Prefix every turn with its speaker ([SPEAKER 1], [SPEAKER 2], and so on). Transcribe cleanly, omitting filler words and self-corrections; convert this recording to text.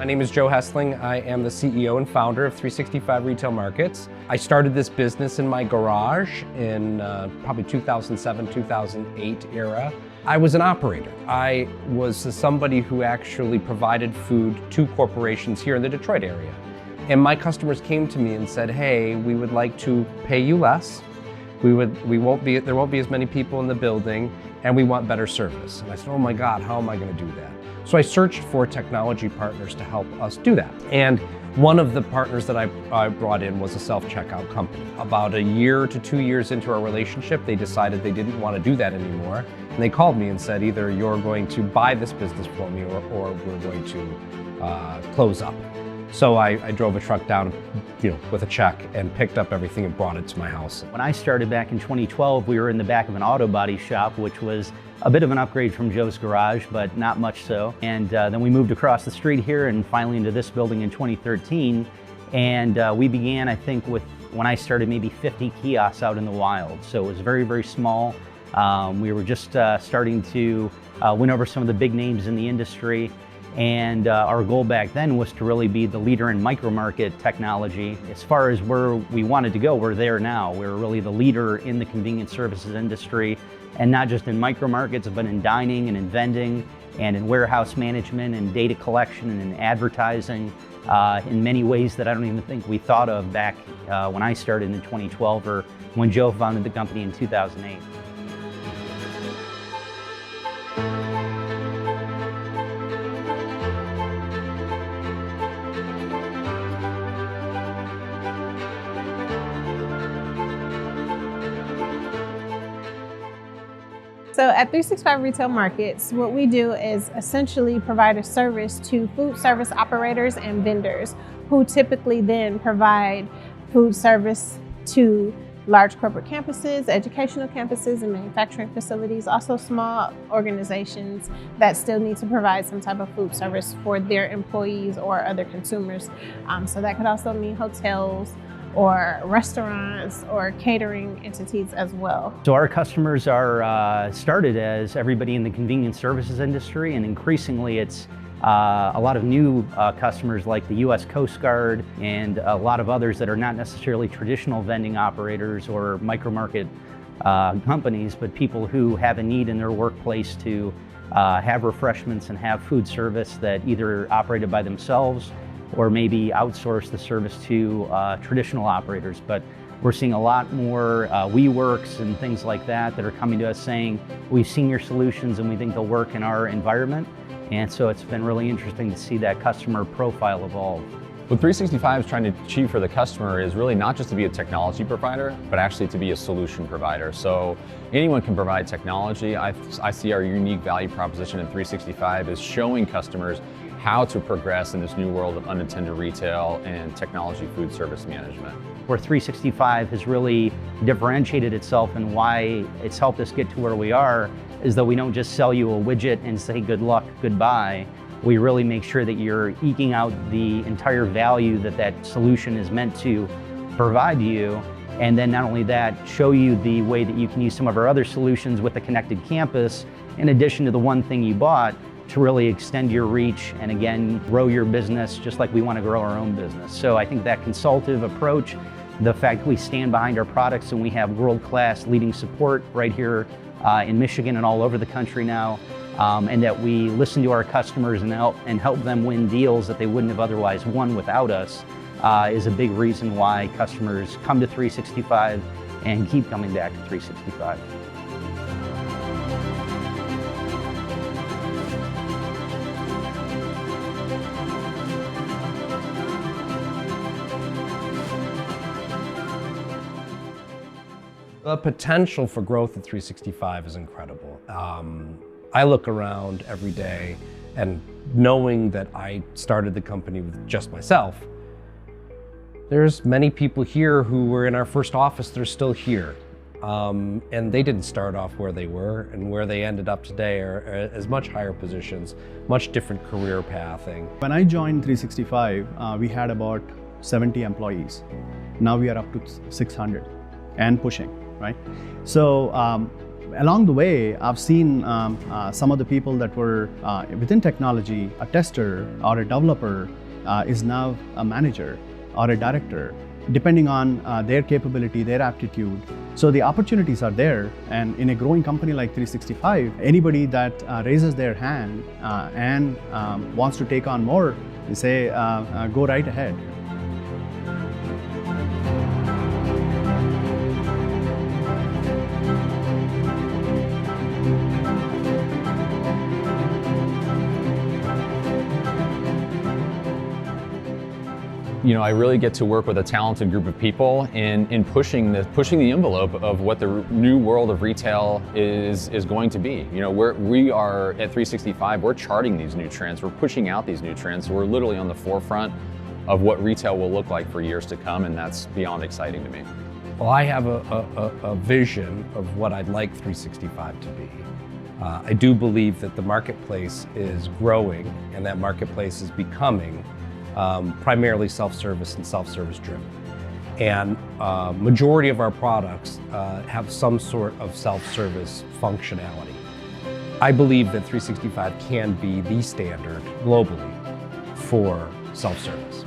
[SPEAKER 1] name is Joe Hessling. I am the CEO and founder of 365 Retail Markets. I started this business in my garage in probably 2007, 2008 era. I was an operator. I was somebody who actually provided food to corporations here in the Detroit area. And my customers came to me and said, hey, we would like to pay you less. There won't be as many people in the building, and we want better service. And I said, oh my God, how am I going to do that? So I searched for technology partners to help us do that. And one of the partners that I brought in was a self-checkout company. About a year to 2 years into our relationship, they decided they didn't want to do that anymore. And they called me and said, either you're going to buy this business for me or we're going to close up. So I drove a truck down, with a check and picked up everything and brought it to my house.
[SPEAKER 2] When I started back in 2012, we were in the back of an auto body shop, which was a bit of an upgrade from Joe's garage, but not much so. And then we moved across the street here and finally into this building in 2013. And we began, I think, with, when I started, maybe 50 kiosks out in the wild. So it was very, very small. We were just starting to win over some of the big names in the industry. And our goal back then was to really be the leader in micro-market technology. As far as where we wanted to go, we're there now. We're really the leader in the convenience services industry, and not just in micro-markets, but in dining and in vending and in warehouse management and data collection and in advertising in many ways that I don't even think we thought of back when I started in 2012 or when Joe founded the company in 2008.
[SPEAKER 3] So at 365 Retail Markets, what we do is essentially provide a service to food service operators and vendors who typically then provide food service to large corporate campuses, educational campuses, and manufacturing facilities, also small organizations that still need to provide some type of food service for their employees or other consumers. So that could also mean hotels, or restaurants or catering entities as well.
[SPEAKER 2] So our customers are started as everybody in the convenience services industry, and increasingly it's a lot of new customers like the US Coast Guard and a lot of others that are not necessarily traditional vending operators or micro-market companies, but people who have a need in their workplace to have refreshments and have food service that either operated by themselves or maybe outsource the service to traditional operators. But we're seeing a lot more WeWorks and things like that are coming to us saying, we've seen your solutions and we think they'll work in our environment. And so it's been really interesting to see that customer profile evolve.
[SPEAKER 4] What 365 is trying to achieve for the customer is really not just to be a technology provider, but actually to be a solution provider. So anyone can provide technology. I see our unique value proposition in 365 is showing customers how to progress in this new world of unattended retail and technology food service management.
[SPEAKER 2] Where 365 has really differentiated itself and why it's helped us get to where we are is that we don't just sell you a widget and say good luck, goodbye. We really make sure that you're eking out the entire value that that solution is meant to provide you. And then not only that, show you the way that you can use some of our other solutions with the connected campus, in addition to the one thing you bought, to really extend your reach and again, grow your business just like we want to grow our own business. So I think that consultative approach, the fact that we stand behind our products and we have world-class leading support right here in Michigan and all over the country now, and that we listen to our customers and help them win deals that they wouldn't have otherwise won without us, is a big reason why customers come to 365 and keep coming back to 365.
[SPEAKER 1] The potential for growth at 365 is incredible. I look around every day and knowing that I started the company with just myself, there's many people here who were in our first office that are still here. And they didn't start off where they were, and where they ended up today are as much higher positions, much different career pathing.
[SPEAKER 5] When I joined 365, we had about 70 employees. Now we are up to 600 and pushing, right? So Along the way, I've seen some of the people that were within technology, a tester or a developer is now a manager or a director, depending on their capability, their aptitude. So the opportunities are there, and in a growing company like 365, anybody that raises their hand and wants to take on more, they say, go right ahead.
[SPEAKER 4] You know, I really get to work with a talented group of people in pushing the envelope of what the new world of retail is going to be. You know, we are at 365, we're charting these new trends, we're pushing out these new trends, so we're literally on the forefront of what retail will look like for years to come, and that's beyond exciting to me.
[SPEAKER 1] Well, I have a vision of what I'd like 365 to be. I do believe that the marketplace is growing, and that marketplace is becoming primarily self-service and self-service driven. And majority of our products have some sort of self-service functionality. I believe that 365 can be the standard globally for self-service.